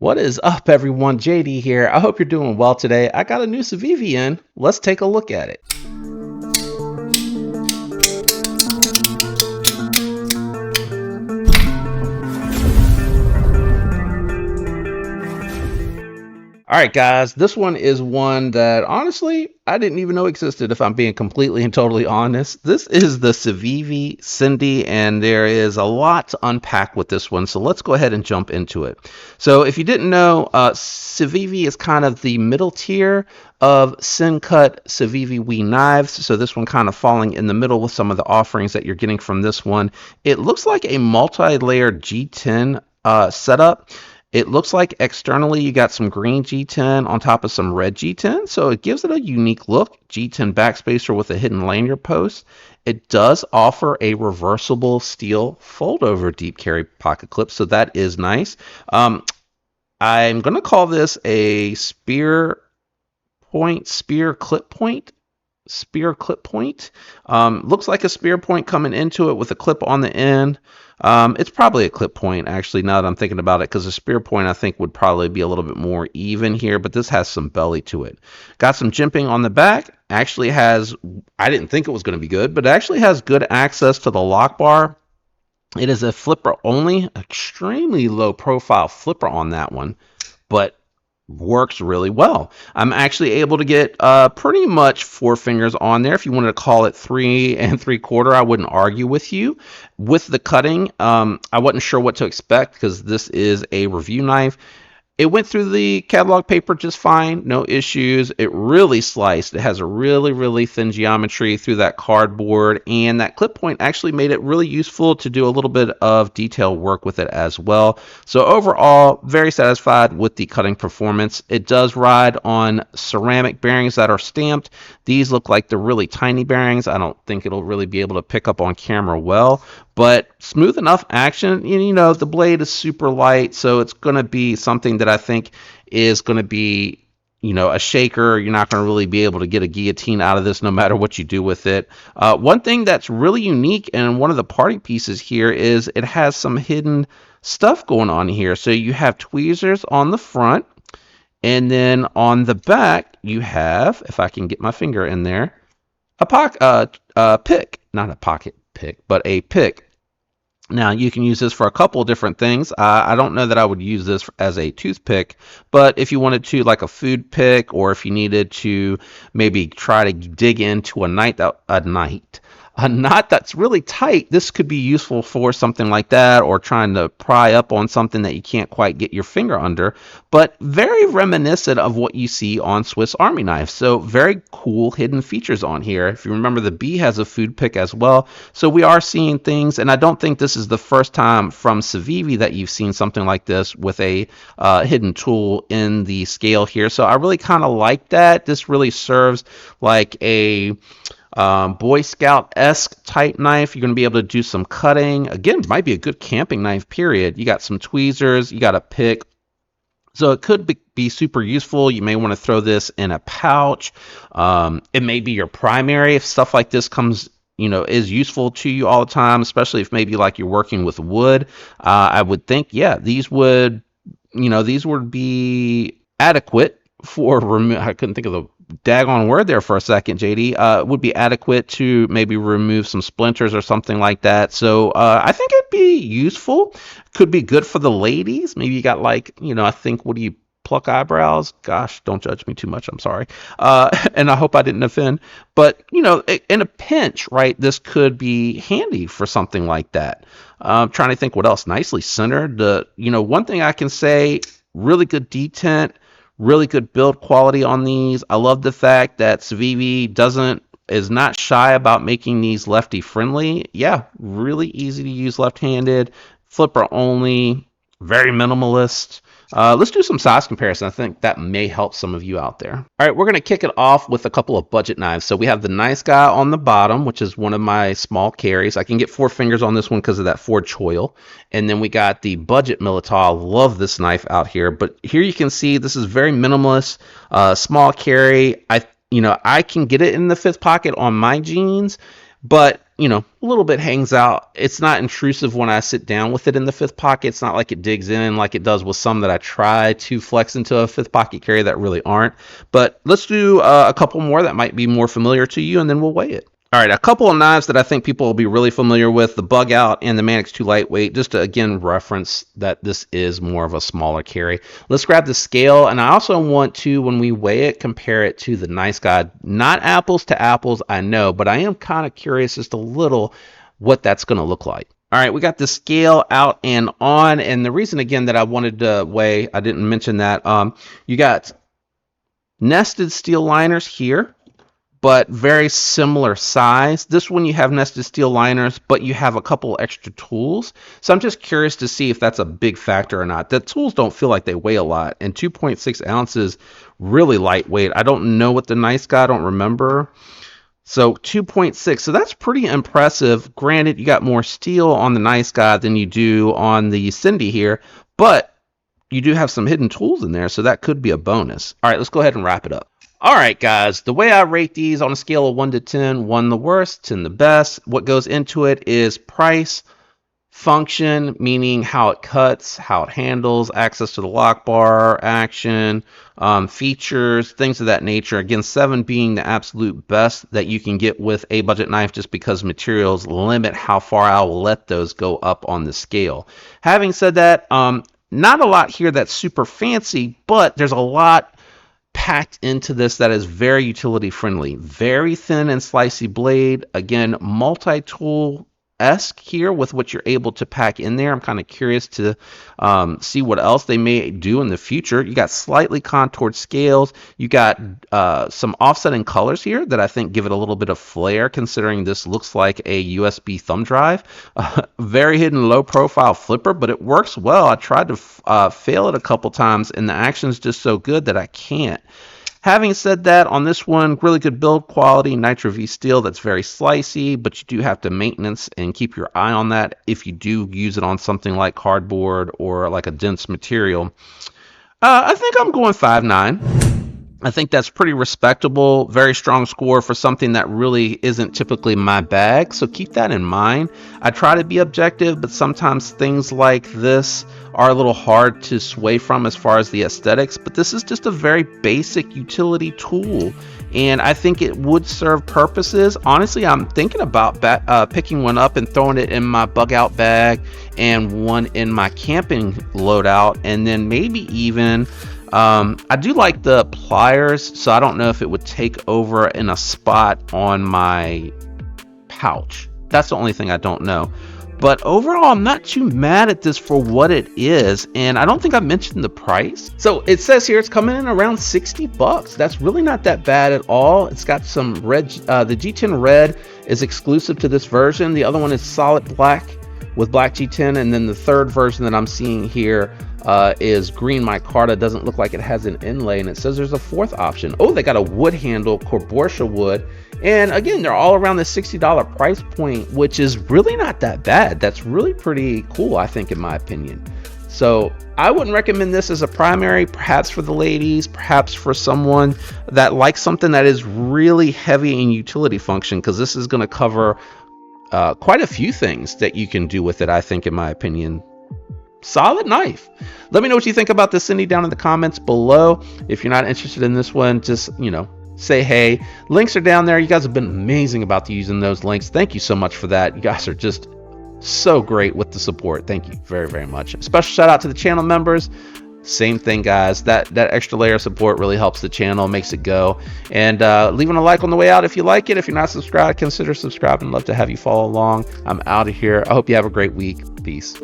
What is up, everyone? JD here. I hope you're doing well today. I got a new Civivi in. Let's take a look at it. All right, guys, this one is one that honestly I didn't even know existed, if I'm being completely and totally honest. This is the Civivi Sendy, and there is a lot to unpack with this one. So let's go ahead and jump into it. So if you didn't know, Civivi is kind of the middle tier of Cut Civivi Wee knives. So this one kind of falling in the middle with some of the offerings that you're getting from this one. It looks like a multi-layered G10 setup. It looks like externally you got some green G10 on top of some red G10, so it gives it a unique look. G10 backspacer with a hidden lanyard post. It does offer a reversible steel fold-over deep carry pocket clip, so that is nice. I'm going to call this a spear clip point. Looks like a spear point coming into it with a clip on the end. It's probably a clip point, actually, now that I'm thinking about it, because a spear point I think would probably be a little bit more even here, but this has some belly to it. Got some jimping on the back. Actually has, I didn't think it was going to be good, but it actually has good access to the lock bar. It is a flipper only, extremely low profile flipper on that one, but works really well. I'm actually able to get pretty much 4 fingers on there. If you wanted to call it 3 3/4, I wouldn't argue with you. With the cutting, I wasn't sure what to expect because this is a review knife. It went through the catalog paper just fine, no issues. It really sliced. It has a really thin geometry through that cardboard, and that clip point actually made it really useful to do a little bit of detail work with it as well. So overall, very satisfied with the cutting performance. It does ride on ceramic bearings that are stamped. These look like they're really tiny bearings. I don't think it'll really be able to pick up on camera well, but smooth enough action. You know, the blade is super light, so it's going to be something that I think is going to be, you know, a shaker. You're not going to really be able to get a guillotine out of this no matter what you do with it. One thing that's really unique and one of the party pieces here is it has some hidden stuff going on here. So you have tweezers on the front, and then on the back you have, if I can get my finger in there, a pick, not a pocket pick, but a pick. Now, you can use this for a couple of different things. I don't know that I would use this as a toothpick, but if you wanted to, like a food pick, or if you needed to maybe try to dig into a knot that's really tight, this could be useful for something like that, or trying to pry up on something that you can't quite get your finger under, but very reminiscent of what you see on Swiss Army knives. So very cool hidden features on here. If you remember, the B has a food pick as well. So we are seeing things, and I don't think this is the first time from Civivi that you've seen something like this with a hidden tool in the scale here. So I really kind of like that. This really serves like a Boy Scout-esque type knife. You're going to be able to do some cutting. Again, might be a good camping knife, period. You got some tweezers, you got a pick. So it could be super useful. You may want to throw this in a pouch. It may be your primary if stuff like this comes, you know, is useful to you all the time, especially if maybe like you're working with wood. I would think, yeah, these would be adequate for I couldn't think of the daggone word there for a second, JD. Would be adequate to maybe remove some splinters or something like that. So I think it'd be useful. Could be good for the ladies. Maybe you got like, you know, I think, what do you pluck eyebrows? Gosh, don't judge me too much. I'm sorry. And I hope I didn't offend. But, you know, in a pinch, right, this could be handy for something like that. I'm trying to think what else. Nicely centered. One thing I can say, really good detent. Really good build quality on these. I love the fact that Civivi is not shy about making these lefty friendly. Yeah, really easy to use left-handed, flipper only, very minimalist. Let's do some size comparison. I think that may help some of you out there. All right, we're going to kick it off with a couple of budget knives. So we have the nice guy on the bottom, which is one of my small carries. I can get 4 fingers on this one because of that Ford choil. And then we got the budget Militaw. Love this knife out here. But here you can see this is very minimalist, small carry. I can get it in the 5th pocket on my jeans, but a little bit hangs out. It's not intrusive when I sit down with it in the fifth pocket. It's not like it digs in like it does with some that I try to flex into a fifth pocket carry that really aren't. But let's do a couple more that might be more familiar to you, and then we'll weigh it. All right, a couple of knives that I think people will be really familiar with, the Bug Out and the Mannix 2 Lightweight, just to, again, reference that this is more of a smaller carry. Let's grab the scale, and I also want to, when we weigh it, compare it to the Nice Guy. Not apples to apples, I know, but I am kind of curious just a little what that's going to look like. All right, we got the scale out and on, and the reason, again, that I wanted to weigh, I didn't mention that, you got nested steel liners here, but very similar size. This one you have nested steel liners, but you have a couple extra tools. So I'm just curious to see if that's a big factor or not. The tools don't feel like they weigh a lot, and 2.6 ounces, really lightweight. I don't know what the Nice Guy, I don't remember. So 2.6, so that's pretty impressive. Granted, you got more steel on the Nice Guy than you do on the Sendy here, but you do have some hidden tools in there, so that could be a bonus. All right, let's go ahead and wrap it up. All right, guys, the way I rate these on a scale of 1 to 10, 1 the worst, 10 the best, what goes into it is price, function, meaning how it cuts, how it handles, access to the lock bar, action, features, things of that nature. Again, 7 being the absolute best that you can get with a budget knife, just because materials limit how far I will let those go up on the scale. Having said that, not a lot here that's super fancy, but there's a lot packed into this that is very utility friendly. Very thin and slicey blade. Again, multi-tool-esque here with what you're able to pack in there. I'm kind of curious to see what else they may do in the future. You got slightly contoured scales. You got some offsetting colors here that I think give it a little bit of flair, considering this looks like a USB thumb drive. Very hidden low profile flipper, but it works well. I tried to fail it a couple times, and the action is just so good that I can't. Having said that, on this one, really good build quality, Nitro V steel that's very slicey, but you do have to maintenance and keep your eye on that if you do use it on something like cardboard or like a dense material. I think I'm going 5.9. I think that's pretty respectable, very strong score for something that really isn't typically my bag, so keep that in mind. I try to be objective, but sometimes things like this are a little hard to sway from as far as the aesthetics, but this is just a very basic utility tool, and I think it would serve purposes. Honestly, I'm thinking about picking one up and throwing it in my bug out bag and one in my camping loadout, and then maybe even I do like the pliers, so I don't know if it would take over in a spot on my pouch. That's the only thing I don't know. But overall, I'm not too mad at this for what it is, and I don't think I mentioned the price. So it says here it's coming in around 60 bucks. That's really not that bad at all. It's got some red, the G10 red is exclusive to this version. The other one is solid black with black G10, and then the third version that I'm seeing here is green micarta. Doesn't look like it has an inlay, and it says there's a fourth option. Oh, they got a wood handle, Corborsha wood, and again, they're all around the $60 price point, which is really not that bad. That's really pretty cool, I think, in my opinion. So I wouldn't recommend this as a primary, perhaps for the ladies, perhaps for someone that likes something that is really heavy in utility function, because this is going to cover quite a few things that you can do with it, I think, in my opinion. Solid knife. Let me know what you think about this, Sendy, down in the comments below. If you're not interested in this one, just, say hey. Links are down there. You guys have been amazing about using those links. Thank you so much for that. You guys are just so great with the support. Thank you very, very much. Special shout out to the channel members. Same thing, guys. That extra layer of support really helps the channel, makes it go. And leaving a like on the way out if you like it. If you're not subscribed, consider subscribing. Love to have you follow along. I'm out of here. I hope you have a great week. Peace.